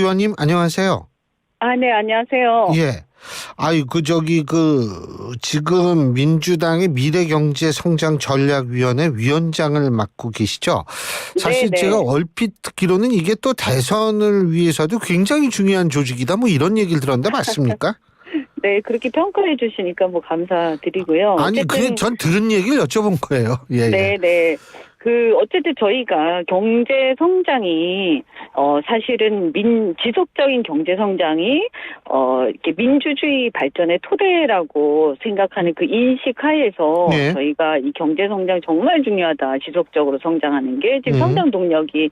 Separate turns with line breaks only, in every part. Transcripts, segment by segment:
의원님 안녕하세요.
네, 안녕하세요.
예. 지금 민주당의 미래경제성장전략위원회 위원장을 맡고 계시죠? 사실
네네.
제가 얼핏 듣기로는 이게 또 대선을 위해서도 굉장히 중요한 조직이다, 뭐 이런 얘기를 들었는데 맞습니까?
네, 그렇게 평가해 주시니까 뭐 감사드리고요.
아니, 그냥 전 들은 얘기를 여쭤본 거예요. 예, 예.
네네. 어쨌든 저희가 경제 성장이, 사실은 지속적인 경제 성장이, 이렇게 민주주의 발전의 토대라고 생각하는 그 인식 하에서
네.
저희가 이 경제 성장 정말 중요하다. 지속적으로 성장하는 게 지금 성장 동력이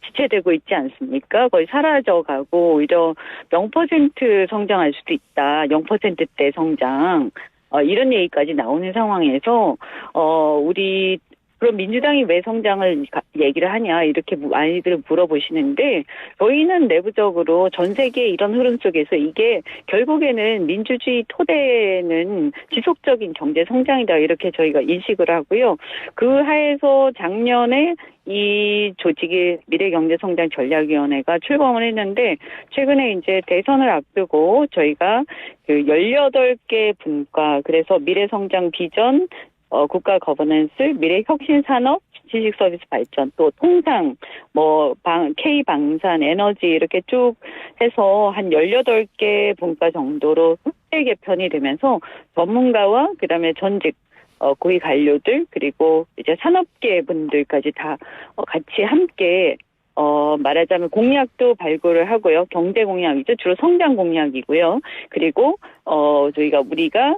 지체되고 있지 않습니까? 거의 사라져가고 오히려 0% 성장할 수도 있다. 0%대 성장. 이런 얘기까지 나오는 상황에서, 그럼 민주당이 왜 성장을 얘기를 하냐 이렇게 많이들 물어보시는데 저희는 내부적으로 전 세계 이런 흐름 속에서 이게 결국에는 민주주의 토대는 지속적인 경제 성장이다 이렇게 저희가 인식을 하고요. 그 하에서 작년에 이 조직이 미래경제성장전략위원회가 출범을 했는데 최근에 이제 대선을 앞두고 저희가 그 18개 분과 그래서 미래성장 비전 국가 거버넌스, 미래 혁신 산업, 지식 서비스 발전, 또 통상, K방산, 에너지 이렇게 쭉 해서 한 18개 분과 정도로 흑대 개편이 되면서 전문가와 그다음에 전직 고위 관료들 그리고 이제 산업계 분들까지 다 같이 함께 말하자면 공약도 발굴을 하고요. 경제 공약이죠. 주로 성장 공약이고요. 그리고 우리가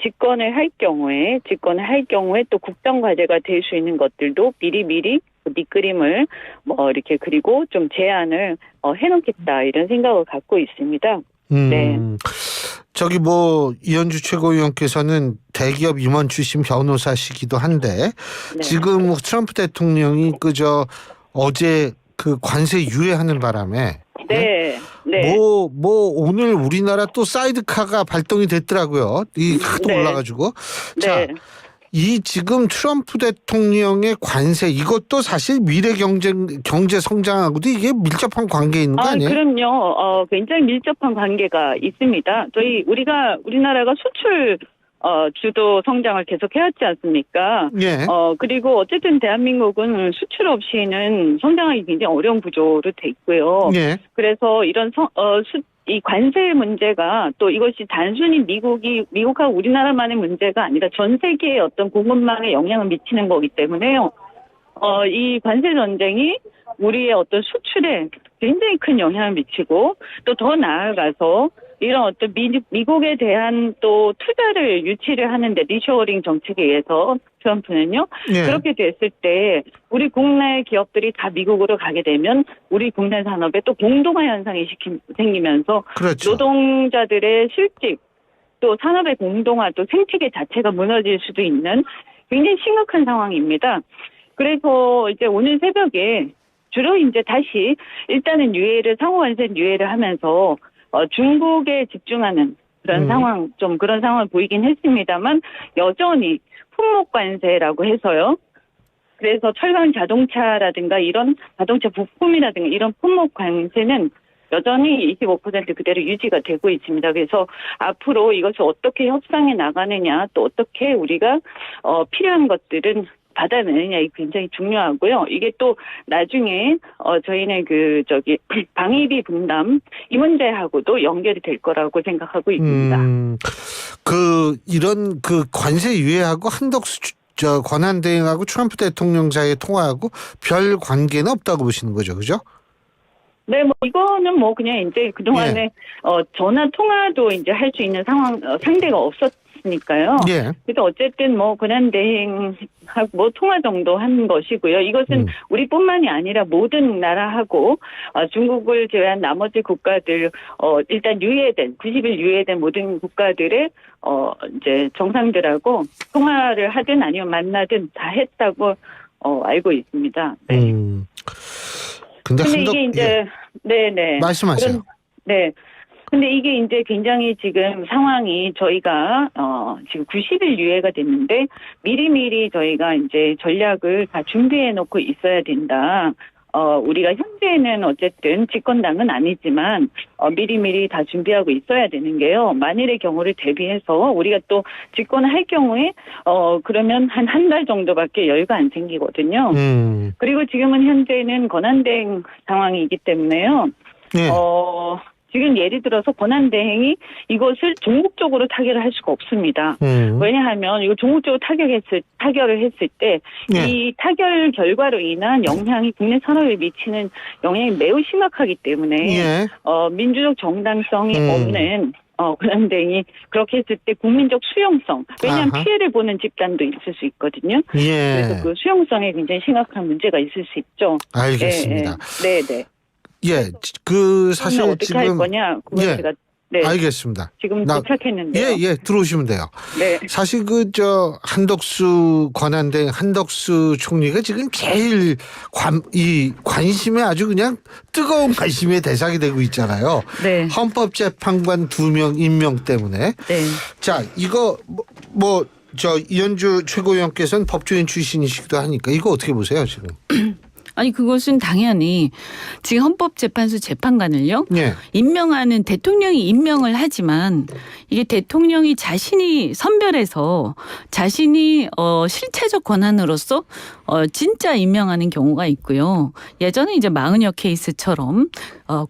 집권을 할 경우에 또 국정 과제가 될 수 있는 것들도 미리 밑그림을 이렇게 그리고 좀 제안을 해놓겠다 이런 생각을 갖고 있습니다. 네.
이현주 최고위원께서는 대기업 임원 출신 변호사시기도 한데
네.
지금 트럼프 대통령이 어제 그 관세 유예하는 바람에
네. 네.
오늘 우리나라 또 사이드카가 발동이 됐더라고요. 이 하도
네.
올라가지고. 자,
네.
이 지금 트럼프 대통령의 관세 이것도 사실 경제 성장하고도 이게 밀접한 관계에 있는 거 아니에요?
그럼요. 굉장히 밀접한 관계가 있습니다. 우리나라가 수출 주도 성장을 계속 해왔지 않습니까?
예.
그리고 어쨌든 대한민국은 수출 없이는 성장하기 굉장히 어려운 구조로 돼 있고요.
예.
그래서 이런 이 관세 문제가 또 이것이 단순히 미국하고 우리나라만의 문제가 아니라 전 세계의 어떤 공급망에 영향을 미치는 거기 때문에요. 이 관세 전쟁이 우리의 어떤 수출에 굉장히 큰 영향을 미치고 또 더 나아가서 이런 어떤 미국에 대한 또 투자를 유치를 하는데 리쇼어링 정책에 의해서 트럼프는요.
네.
그렇게 됐을 때 우리 국내 기업들이 다 미국으로 가게 되면 우리 국내 산업에 또 공동화 현상이 생기면서
그렇죠.
노동자들의 실직 또 산업의 공동화 또 생태계 자체가 무너질 수도 있는 굉장히 심각한 상황입니다. 그래서 이제 오늘 새벽에 주로 이제 다시 일단은 상호관세 유예를 하면서 중국에 집중하는 그런 그런 상황을 보이긴 했습니다만 여전히 품목관세라고 해서요. 그래서 철강 자동차라든가 이런 자동차 부품이라든가 이런 품목관세는 여전히 25% 그대로 유지가 되고 있습니다. 그래서 앞으로 이것을 어떻게 협상해 나가느냐 또 어떻게 우리가 필요한 것들은 받아내느냐 이 굉장히 중요하고요. 이게 또 나중에 저희는 방위비 분담 이 문제하고도 연결이 될 거라고 생각하고 있습니다.
이런 관세 유예하고 한덕수 권한대행하고 트럼프 대통령 사이의 통화하고 별 관계는 없다고 보시는 거죠, 그죠?
네, 이거는 그냥 이제 그동안에 전화 통화도 이제 할 수 있는 상대가 없었으니까요.
예.
그래서 어쨌든 권한대행하고 통화 정도 한 것이고요. 이것은 우리뿐만이 아니라 모든 나라하고 중국을 제외한 나머지 국가들 일단 90일 유예된 모든 국가들의 이제 정상들하고 통화를 하든 아니면 만나든 다 했다고 알고 있습니다. 네. 근데 이게 이제 네네
말씀하세요.
네. 근데 이게 이제 굉장히 지금 상황이 저희가 지금 90일 유예가 됐는데 미리미리 저희가 이제 전략을 다 준비해 놓고 있어야 된다. 우리가 현재는 어쨌든 집권당은 아니지만 미리미리 다 준비하고 있어야 되는 게요. 만일의 경우를 대비해서 우리가 또 집권할 경우에 그러면 한 달 정도밖에 여유가 안 생기거든요. 그리고 지금은 현재는 권한대행 상황이기 때문에요.
네.
지금 예를 들어서 권한대행이 이것을 종국적으로 타결을 할 수가 없습니다. 왜냐하면 이거 종국적으로 타결을 했을 때 이 타결 결과로 인한 영향이 국내 산업에 미치는 영향이 매우 심각하기 때문에 민주적 정당성이 없는 권한대행이 그렇게 했을 때 국민적 수용성, 왜냐하면 피해를 보는 집단도 있을 수 있거든요. 그래서 그 수용성에 굉장히 심각한 문제가 있을 수 있죠.
알겠습니다.
네네.
사실
어떻게
지금
할 거냐? 그건 제가
알겠습니다.
지금 도착했는데요.
들어오시면 돼요.
네.
사실 한덕수 권한대행 한덕수 총리가 지금 제일 관심에 아주 그냥 뜨거운 관심의 대상이 되고 있잖아요.
네.
헌법재판관 2명 임명 때문에.
네.
자, 이거 이현주 최고위원께서는 법조인 출신이시기도 하니까 이거 어떻게 보세요, 지금?
아니 그것은 당연히 지금 헌법재판소 재판관을요 임명하는 대통령이 임명을 하지만 이게 대통령이 자신이 선별해서 자신이 실체적 권한으로서 진짜 임명하는 경우가 있고요. 예전에 이제 마은혁 케이스처럼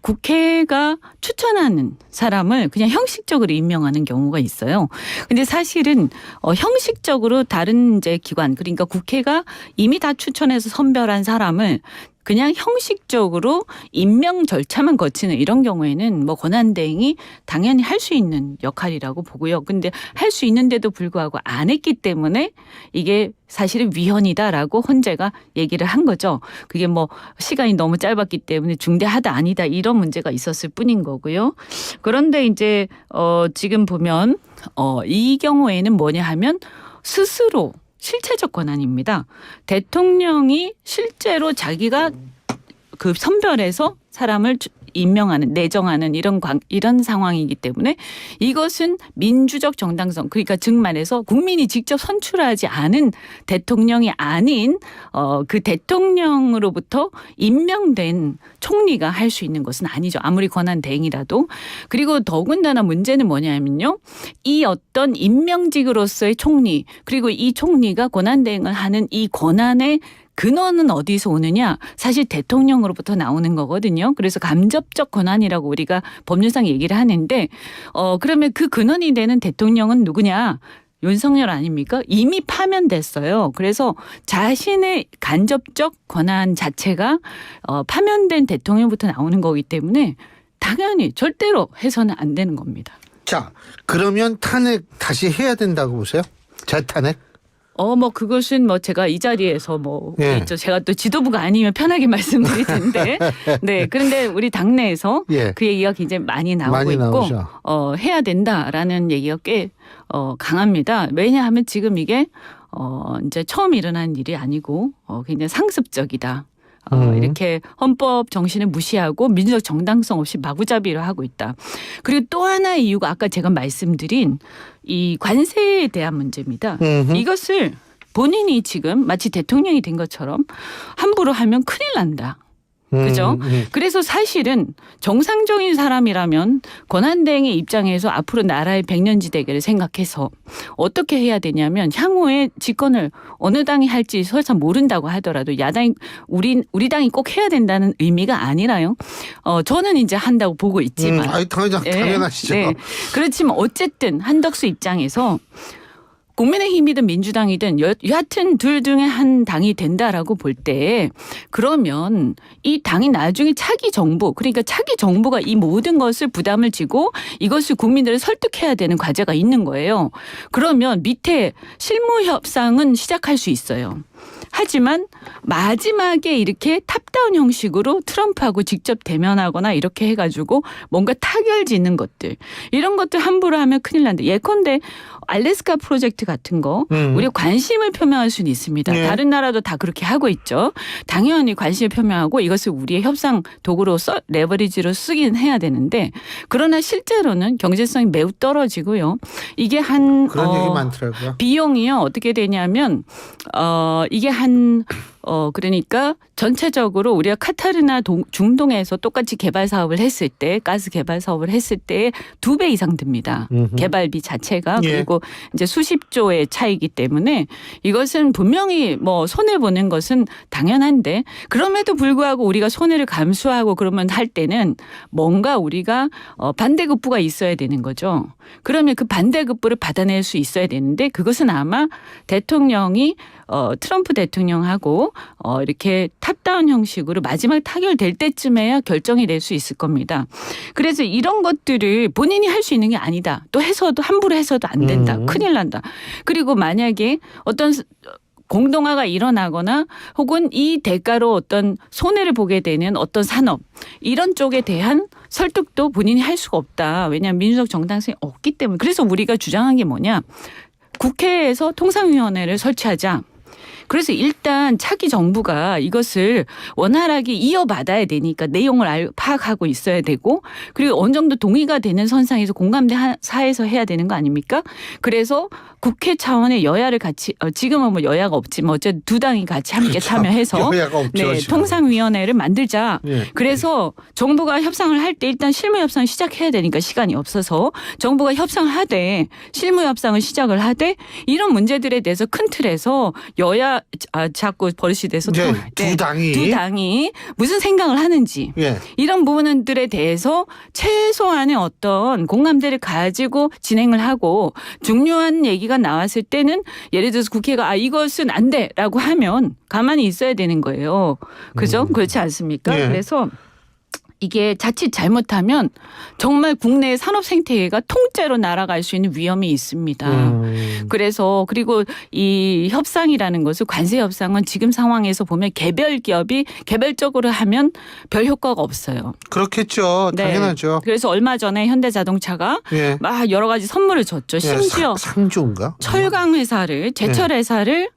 국회가 추천하는 사람을 그냥 형식적으로 임명하는 경우가 있어요. 근데 사실은 형식적으로 다른 이제 기관 그러니까 국회가 이미 다 추천해서 선별한 사람을 그냥 형식적으로 임명 절차만 거치는 이런 경우에는 권한대행이 당연히 할 수 있는 역할이라고 보고요. 근데 할 수 있는데도 불구하고 안 했기 때문에 이게 사실은 위헌이다라고 헌재가 얘기를 한 거죠. 그게 시간이 너무 짧았기 때문에 중대하다 아니다 이런 문제가 있었을 뿐인 거고요. 그런데 이제 지금 보면 이 경우에는 뭐냐 하면 스스로 실체적 권한입니다. 대통령이 실제로 자기가 그 선별해서 사람을 임명하는 내정하는 이런 상황이기 때문에 이것은 민주적 정당성 그러니까 즉 말해서 국민이 직접 선출하지 않은 대통령이 아닌 그 대통령으로부터 임명된 총리가 할 수 있는 것은 아니죠. 아무리 권한대행이라도. 그리고 더군다나 문제는 뭐냐면요. 이 어떤 임명직으로서의 총리 그리고 이 총리가 권한대행을 하는 이 권한의 근원은 어디서 오느냐? 사실 대통령으로부터 나오는 거거든요. 그래서 간접적 권한이라고 우리가 법률상 얘기를 하는데 그러면 그 근원이 되는 대통령은 누구냐? 윤석열 아닙니까? 이미 파면됐어요. 그래서 자신의 간접적 권한 자체가 파면된 대통령부터 나오는 거기 때문에 당연히 절대로 해서는 안 되는 겁니다.
자, 그러면 탄핵 다시 해야 된다고 보세요? 재탄핵?
그것은 제가 이 자리에서 있죠. 제가 또 지도부가 아니면 편하게 말씀드릴 텐데. 네. 그런데 우리 당내에서 그 얘기가 굉장히 많이 나오고 있고, 해야 된다라는 얘기가 꽤, 강합니다. 왜냐하면 지금 이게, 이제 처음 일어난 일이 아니고, 굉장히 상습적이다. 이렇게 헌법 정신을 무시하고 민주적 정당성 없이 마구잡이를 하고 있다. 그리고 또 하나의 이유가 아까 제가 말씀드린 이 관세에 대한 문제입니다. 이것을 본인이 지금 마치 대통령이 된 것처럼 함부로 하면 큰일 난다. 그죠? 그래서 사실은 정상적인 사람이라면 권한대행의 입장에서 앞으로 나라의 백년지대계를 생각해서 어떻게 해야 되냐면 향후에 집권을 어느 당이 할지 설사 모른다고 하더라도 야당이 우리 당이 꼭 해야 된다는 의미가 아니라요. 저는 이제 한다고 보고 있지만.
당연하시죠.
네. 그렇지만 어쨌든 한덕수 입장에서 국민의힘이든 민주당이든 여하튼 둘 중에 한 당이 된다라고 볼 때 그러면 이 당이 나중에 차기 정부 그러니까 차기 정부가 이 모든 것을 부담을 지고 이것을 국민들을 설득해야 되는 과제가 있는 거예요. 그러면 밑에 실무 협상은 시작할 수 있어요. 하지만 마지막에 이렇게 탑다운 형식으로 트럼프하고 직접 대면하거나 이렇게 해가지고 뭔가 타결 짓는 것들 이런 것들 함부로 하면 큰일 난다. 예컨대 알래스카 프로젝트 같은 거 우리가 관심을 표명할 수는 있습니다. 다른 나라도 다 그렇게 하고 있죠. 당연히 관심을 표명하고 이것을 우리의 협상 도구로 레버리지로 쓰긴 해야 되는데 그러나 실제로는 경제성이 매우 떨어지고요. 이게
그런 얘기 많더라고요.
비용이요 어떻게 되냐면 이게 한 그러니까 전체적으로 우리가 카타르나 중동에서 똑같이 개발 사업을 했을 때 가스 개발 사업을 했을 때 2배 이상 듭니다. 개발비 자체가.
예.
그리고 이제 수십조의 차이기 때문에 이것은 분명히 뭐 손해 보는 것은 당연한데 그럼에도 불구하고 우리가 손해를 감수하고 그러면 할 때는 뭔가 우리가 반대급부가 있어야 되는 거죠. 그러면 그 반대급부를 받아낼 수 있어야 되는데 그것은 아마 대통령이 트럼프 대통령하고 이렇게 탑다운 형식으로 마지막 타결될 때쯤에야 결정이 될 수 있을 겁니다. 그래서 이런 것들을 본인이 할 수 있는 게 아니다. 또 해서도 함부로 해서도 안 된다. 큰일 난다. 그리고 만약에 어떤 공동화가 일어나거나 혹은 이 대가로 어떤 손해를 보게 되는 어떤 산업 이런 쪽에 대한 설득도 본인이 할 수가 없다. 왜냐하면 민주적 정당성이 없기 때문에. 그래서 우리가 주장한 게 뭐냐. 국회에서 통상위원회를 설치하자. 그래서 일단 차기 정부가 이것을 원활하게 이어받아야 되니까 내용을 파악하고 있어야 되고 그리고 어느 정도 동의가 되는 선상에서 공감대 사에서 해야 되는 거 아닙니까? 그래서 국회 차원의 여야를 같이 지금은 뭐 여야가 없지만 어쨌든 두 당이 같이 함께
그렇죠.
참여해서
여야가 없죠,
네,
지금.
통상위원회를 만들자.
예.
그래서 정부가 협상을 할 때 일단 실무 협상을 시작해야 되니까 시간이 없어서 정부가 협상을 하되 실무 협상을 시작을 하되 이런 문제들에 대해서 큰 틀에서 여야 자꾸 버릇이 돼서
이제 두 당이
무슨 생각을 하는지
예.
이런 부분들에 대해서 최소한의 어떤 공감대를 가지고 진행을 하고 중요한 얘기가 나왔을 때는 예를 들어서 국회가 이것은 안 돼라고 하면 가만히 있어야 되는 거예요. 그죠? 그렇지 않습니까?
예.
그래서 이게 자칫 잘못하면 정말 국내 산업 생태계가 통째로 날아갈 수 있는 위험이 있습니다. 그래서 그리고 이 협상이라는 것은 관세 협상은 지금 상황에서 보면 개별 기업이 개별적으로 하면 별 효과가 없어요.
그렇겠죠.
네.
당연하죠.
그래서 얼마 전에 현대자동차가
예.
막 여러 가지 선물을 줬죠. 심지어
상주인가?
철강 회사를 제철 회사를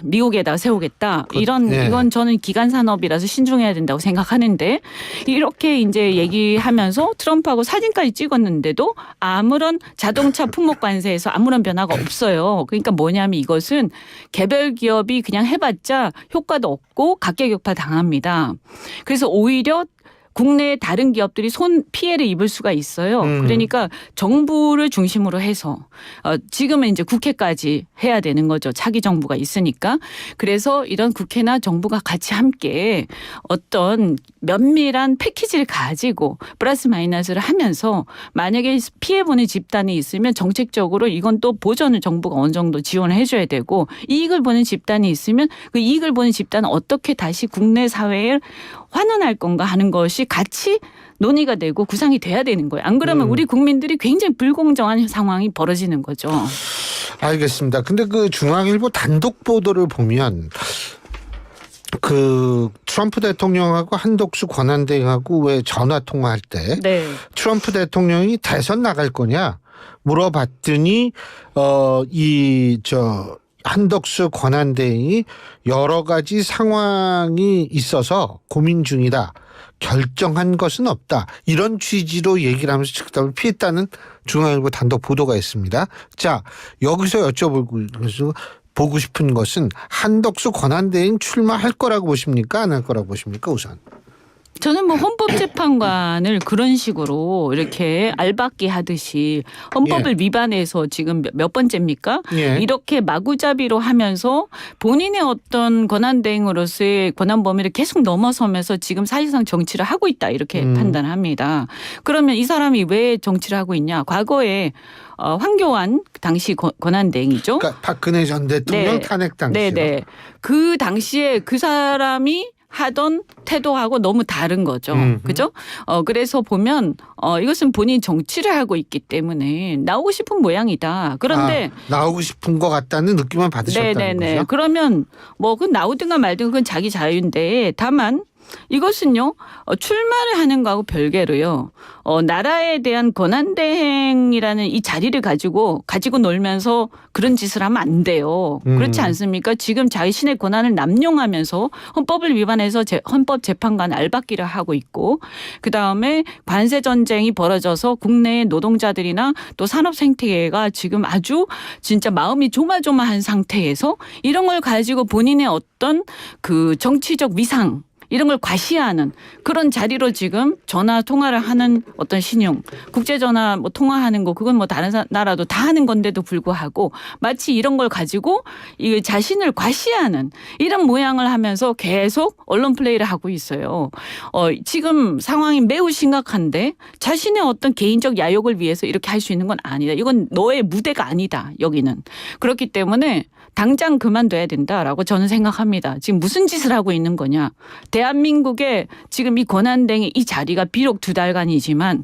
미국에다 세우겠다. 이건 저는 기간 산업이라서 신중해야 된다고 생각하는데 이렇게 이제 얘기하면서 트럼프하고 사진까지 찍었는데도 아무런 자동차 품목 관세에서 아무런 변화가 없어요. 그러니까 뭐냐면 이것은 개별 기업이 그냥 해봤자 효과도 없고 각계격파 당합니다. 그래서 오히려 국내의 다른 기업들이 피해를 입을 수가 있어요. 그러니까 정부를 중심으로 해서 지금은 이제 국회까지 해야 되는 거죠. 차기 정부가 있으니까. 그래서 이런 국회나 정부가 같이 함께 어떤 면밀한 패키지를 가지고 플러스 마이너스를 하면서 만약에 피해보는 집단이 있으면 정책적으로 이건 또 보전을 정부가 어느 정도 지원을 해줘야 되고 이익을 보는 집단이 있으면 그 이익을 보는 집단은 어떻게 다시 국내 사회에 환원할 건가 하는 것이 같이 논의가 되고 구상이 돼야 되는 거예요. 안 그러면 우리 국민들이 굉장히 불공정한 상황이 벌어지는 거죠.
알겠습니다. 근데 그 중앙일보 단독 보도를 보면 그 트럼프 대통령하고 한덕수 권한대행하고 왜 전화 통화할 때
네.
트럼프 대통령이 대선 나갈 거냐 물어봤더니 한덕수 권한대행이 여러 가지 상황이 있어서 고민 중이다. 결정한 것은 없다. 이런 취지로 얘기를 하면서 즉답을 피했다는 중앙일보 단독 보도가 있습니다. 자, 여기서 보고 싶은 것은 한덕수 권한대행 출마할 거라고 보십니까? 안 할 거라고 보십니까? 우선.
저는 뭐 헌법재판관을 그런 식으로 이렇게 알박기 하듯이 헌법을 위반해서 지금 몇 번째입니까?
예.
이렇게 마구잡이로 하면서 본인의 어떤 권한대행으로서의 권한 범위를 계속 넘어서면서 지금 사실상 정치를 하고 있다 이렇게 판단합니다. 그러면 이 사람이 왜 정치를 하고 있냐? 과거에 황교안 당시 권한대행이죠.
그러니까 박근혜 전 대통령 탄핵 당시요.
네네. 그 당시에 그 사람이 하던 태도하고 너무 다른 거죠. 그죠? 그래서 보면 이것은 본인 정치를 하고 있기 때문에 나오고 싶은 모양이다. 그런데
나오고 싶은 것 같다는 느낌만 받으셨다는
네네네.
거죠?
그러면 뭐 그 나오든가 말든가 그건 자기 자유인데 다만 이것은요, 출마를 하는 거하고 별개로요, 나라에 대한 권한대행이라는 이 자리를 가지고 놀면서 그런 짓을 하면 안 돼요. 그렇지 않습니까? 지금 자신의 권한을 남용하면서 헌법을 위반해서 헌법재판관 알박기를 하고 있고, 그 다음에 관세 전쟁이 벌어져서 국내의 노동자들이나 또 산업 생태계가 지금 아주 진짜 마음이 조마조마한 상태에서 이런 걸 가지고 본인의 어떤 그 정치적 위상 이런 걸 과시하는 그런 자리로 지금 전화 통화를 하는 어떤 신용, 국제 전화 뭐 통화하는 거 그건 뭐 다른 나라도 다 하는 건데도 불구하고 마치 이런 걸 가지고 이 자신을 과시하는 이런 모양을 하면서 계속 언론 플레이를 하고 있어요. 지금 상황이 매우 심각한데 자신의 어떤 개인적 야욕을 위해서 이렇게 할 수 있는 건 아니다. 이건 너의 무대가 아니다. 여기는. 그렇기 때문에 당장 그만둬야 된다라고 저는 생각합니다. 지금 무슨 짓을 하고 있는 거냐. 대한민국의 지금 이 권한대행의 이 자리가 비록 2달간이지만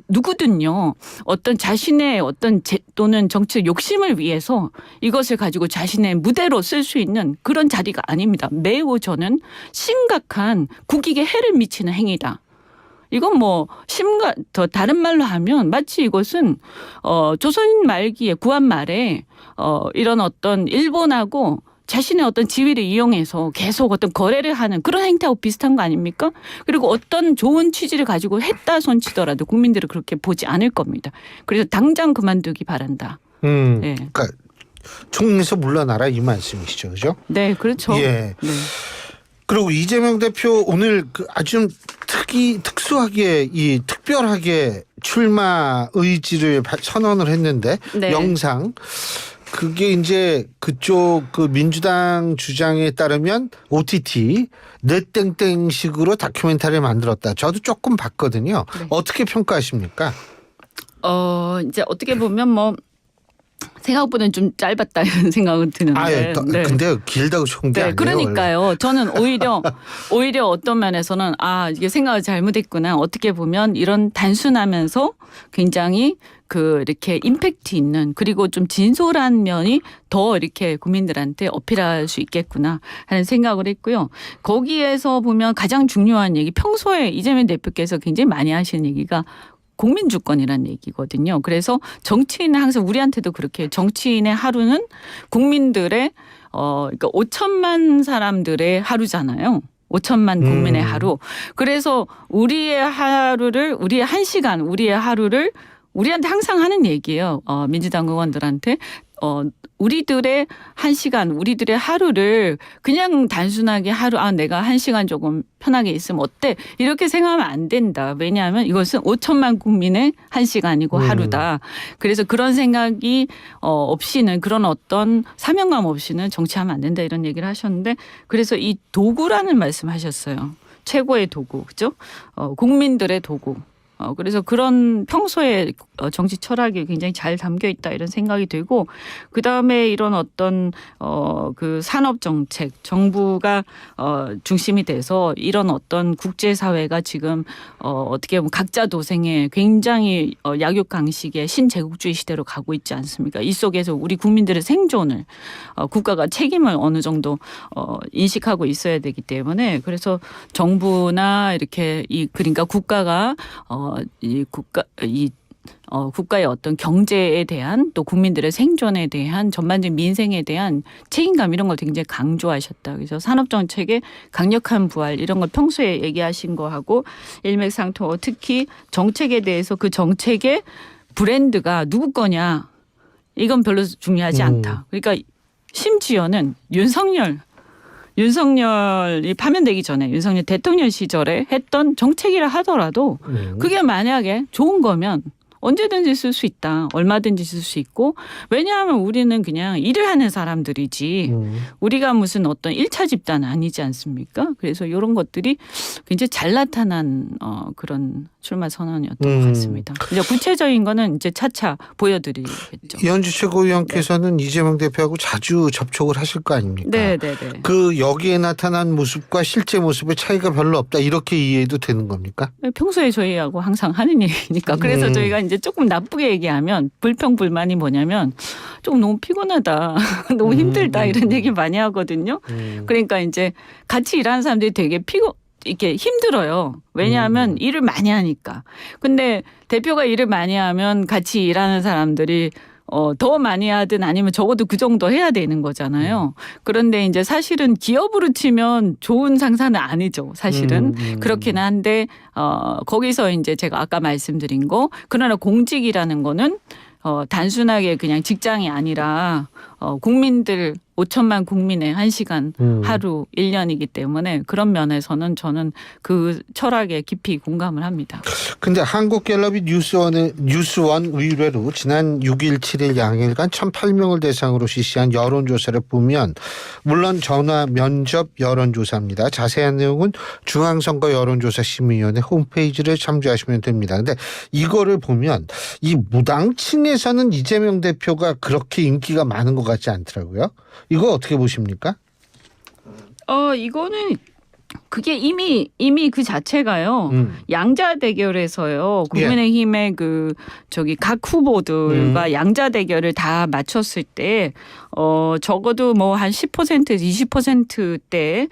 누구든요 어떤 자신의 어떤 또는 정치적 욕심을 위해서 이것을 가지고 자신의 무대로 쓸 수 있는 그런 자리가 아닙니다. 매우 저는 심각한 국익에 해를 미치는 행위다. 이건 뭐 더 다른 말로 하면 마치 이것은 조선 말기에 구한 말에 이런 어떤 일본하고 자신의 어떤 지위를 이용해서 계속 어떤 거래를 하는 그런 행태하고 비슷한 거 아닙니까? 그리고 어떤 좋은 취지를 가지고 했다 손치더라도 국민들은 그렇게 보지 않을 겁니다. 그래서 당장 그만두기 바란다.
네. 그러니까 총리에서 물러나라 이 말씀이시죠, 그죠?
네, 그렇죠.
예.
네.
그리고 이재명 대표 오늘 아주 특수하게 특별하게 출마 의지를 선언을 했는데
네.
영상. 그게 이제 그쪽 민주당 주장에 따르면 OTT 내 땡땡식으로 다큐멘터리를 만들었다. 저도 조금 봤거든요.
네.
어떻게 평가하십니까?
이제 어떻게 보면 뭐 생각보다는 좀 짧았다 이런 생각은 드는데.
네. 근데 길다고 좋은 게 아니에요.
그러니까요. 원래. 저는 오히려 어떤 면에서는 이게 생각을 잘못했구나. 어떻게 보면 이런 단순하면서 굉장히 이렇게 임팩트 있는 그리고 좀 진솔한 면이 더 이렇게 국민들한테 어필할 수 있겠구나 하는 생각을 했고요. 거기에서 보면 가장 중요한 얘기 평소에 이재명 대표께서 굉장히 많이 하시는 얘기가 국민 주권이라는 얘기거든요. 그래서 정치인은 항상 우리한테도 그렇게 정치인의 하루는 국민들의 그러니까 5천만 사람들의 하루잖아요. 5천만 국민의 하루. 그래서 우리의 하루를 우리의 1시간 우리의 하루를 우리한테 항상 하는 얘기예요. 민주당 의원들한테 우리들의 1시간 우리들의 하루를 그냥 단순하게 내가 1시간 조금 편하게 있으면 어때? 이렇게 생각하면 안 된다. 왜냐하면 이것은 5천만 국민의 1시간이고 하루다. 그래서 그런 생각이 없이는 그런 어떤 사명감 없이는 정치하면 안 된다 이런 얘기를 하셨는데 그래서 이 도구라는 말씀하셨어요. 최고의 도구. 그죠? 국민들의 도구. 그래서 그런 평소에 정치 철학이 굉장히 잘 담겨 있다 이런 생각이 들고 그다음에 이런 어떤 그 산업 정책 정부가 중심이 돼서 이런 어떤 국제 사회가 지금 어떻게 보면 각자 도생에 굉장히 약육강식의 신제국주의 시대로 가고 있지 않습니까? 이 속에서 우리 국민들의 생존을 국가가 책임을 어느 정도 인식하고 있어야 되기 때문에 그래서 정부나 이렇게 그러니까 국가가 국가의 어떤 경제에 대한 또 국민들의 생존에 대한 전반적인 민생에 대한 책임감 이런 걸 굉장히 강조하셨다. 그래서 산업정책의 강력한 부활 이런 걸 평소에 얘기하신 거하고 일맥상통하고 특히 정책에 대해서 그 정책의 브랜드가 누구 거냐 이건 별로 중요하지 않다. 그러니까 심지어는 윤석열이 파면되기 전에 윤석열 대통령 시절에 했던 정책이라 하더라도 그게 만약에 좋은 거면 언제든지 쓸 수 있다. 얼마든지 쓸 수 있고 왜냐하면 우리는 그냥 일을 하는 사람들이지 우리가 무슨 어떤 1차 집단 아니지 않습니까? 그래서 이런 것들이 굉장히 잘 나타난 그런 출마 선언이었던 것 같습니다. 이제 구체적인 거는 이제 차차 보여드리겠죠.
이현주 최고위원께서는 이재명 대표하고 자주 접촉을 하실 거 아닙니까?
네.
여기에 나타난 모습과 실제 모습의 차이가 별로 없다 이렇게 이해해도 되는 겁니까?
평소에 저희하고 항상 하는 얘기니까 그래서 저희가 이제 이제 조금 나쁘게 얘기하면 불평불만이 뭐냐면 좀 너무 피곤하다, 너무 힘들다 이런 얘기 많이 하거든요. 그러니까 이제 같이 일하는 사람들이 되게 이렇게 힘들어요. 왜냐하면 일을 많이 하니까. 근데 대표가 일을 많이 하면 같이 일하는 사람들이 더 많이 하든 아니면 적어도 그 정도 해야 되는 거잖아요. 그런데 이제 사실은 기업으로 치면 좋은 상사는 아니죠. 사실은. 그렇긴 한데, 거기서 이제 제가 아까 말씀드린 거, 그러나 공직이라는 거는 단순하게 그냥 직장이 아니라 국민들 5천만 국민의 1시간 하루 1년이기 때문에 그런 면에서는 저는 그 철학에 깊이 공감을 합니다.
근데 한국갤럽이 뉴스원 의뢰로 지난 6일, 7일 양일간 1,008명을 대상으로 실시한 여론조사를 보면 물론 전화 면접 여론조사입니다. 자세한 내용은 중앙선거 여론조사심의위원회 홈페이지를 참조하시면 됩니다. 근데 이거를 보면 이 무당층에서는 이재명 대표가 그렇게 인기가 많은 것 같지 않더라고요. 이거 어떻게 보십니까?
이거는 그게 이미 그 자체가요. 양자 대결에서요. 국민의힘의 각 후보들과 양자 대결을 다 맞췄을 때 적어도 뭐 한 10% 20%대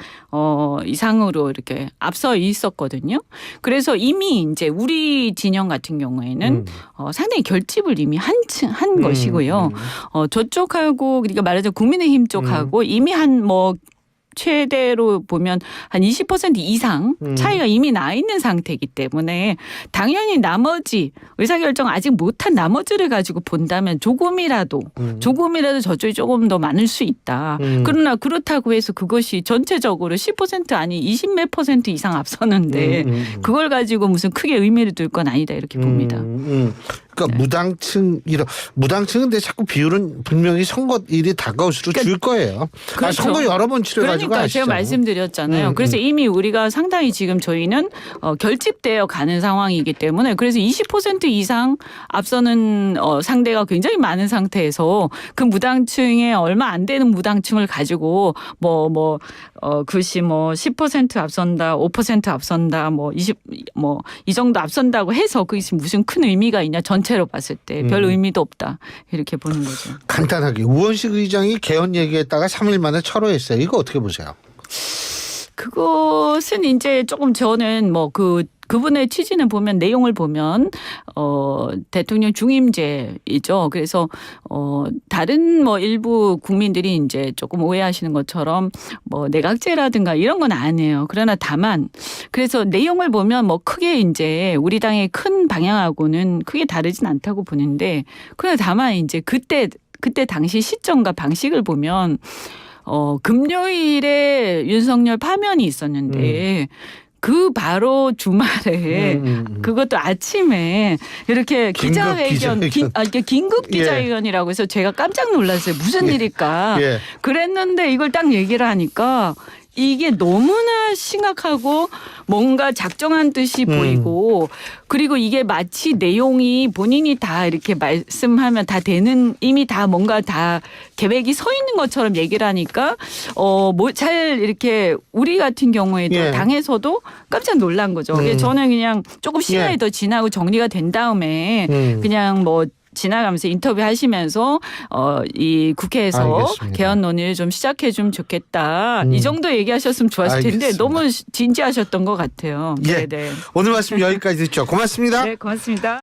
이상으로 이렇게 앞서 있었거든요. 그래서 이미 이제 우리 진영 같은 경우에는 상당히 결집을 이미 한 것이고요. 저쪽하고 그러니까 말하자면 국민의힘 쪽하고 이미 최대로 보면 한 20% 이상 차이가 이미 나 있는 상태이기 때문에 당연히 나머지 의사결정 아직 못한 나머지를 가지고 본다면 조금이라도 저쪽이 조금 더 많을 수 있다. 그러나 그렇다고 해서 그것이 전체적으로 10% 아니 20몇 % 이상 앞서는데 그걸 가지고 무슨 크게 의미를 둘 건 아니다 이렇게 봅니다.
그러니까 네. 무당층은 근데 자꾸 비율은 분명히 선거일이 다가올수록 줄 거예요.
그렇죠.
선거 여러 번 치러가지고
그러니까
아시죠?
제가 말씀드렸잖아요. 그래서 이미 우리가 상당히 지금 저희는 결집되어 가는 상황이기 때문에 그래서 20% 이상 앞서는 상대가 굉장히 많은 상태에서 그 무당층에 얼마 안 되는 무당층을 가지고 글씨 10% 앞선다, 5% 앞선다, 20 정도 앞선다고 해서 그것이 무슨 큰 의미가 있냐? 전체로 봤을 때 별 의미도 없다 이렇게 보는 거죠.
간단하게 우원식 의장이 개헌 얘기했다가 3일 만에 철회했어요. 이거 어떻게 보세요?
그것은 이제 조금 저는 그분의 취지는 보면 내용을 보면 대통령 중임제이죠. 그래서 다른 일부 국민들이 이제 조금 오해하시는 것처럼 내각제라든가 이런 건 아니에요. 그러나 다만 그래서 내용을 보면 크게 이제 우리 당의 큰 방향하고는 크게 다르진 않다고 보는데 그러나 다만 이제 그때 당시 시점과 방식을 보면 금요일에 윤석열 파면이 있었는데 그 바로 주말에 그것도 아침에 이렇게 긴급 기자회견이라고 해서 제가 깜짝 놀랐어요. 무슨 일일까? 그랬는데 이걸 딱 얘기를 하니까 이게 너무나 심각하고 뭔가 작정한 듯이 보이고 그리고 이게 마치 내용이 본인이 다 이렇게 말씀하면 다 되는 이미 다 뭔가 다 계획이 서 있는 것처럼 얘기를 하니까 잘 이렇게 우리 같은 경우에도 당에서도 깜짝 놀란 거죠. 저는 그냥 조금 시간이 더 지나고 정리가 된 다음에 그냥 지나가면서 인터뷰 하시면서 이 국회에서
알겠습니다.
개헌 논의를 좀 시작해 주면 좋겠다. 이 정도 얘기하셨으면 좋았을 텐데
알겠습니다.
너무 진지하셨던 것 같아요.
예.
네.
오늘 말씀 여기까지 듣죠. 고맙습니다.
네, 고맙습니다.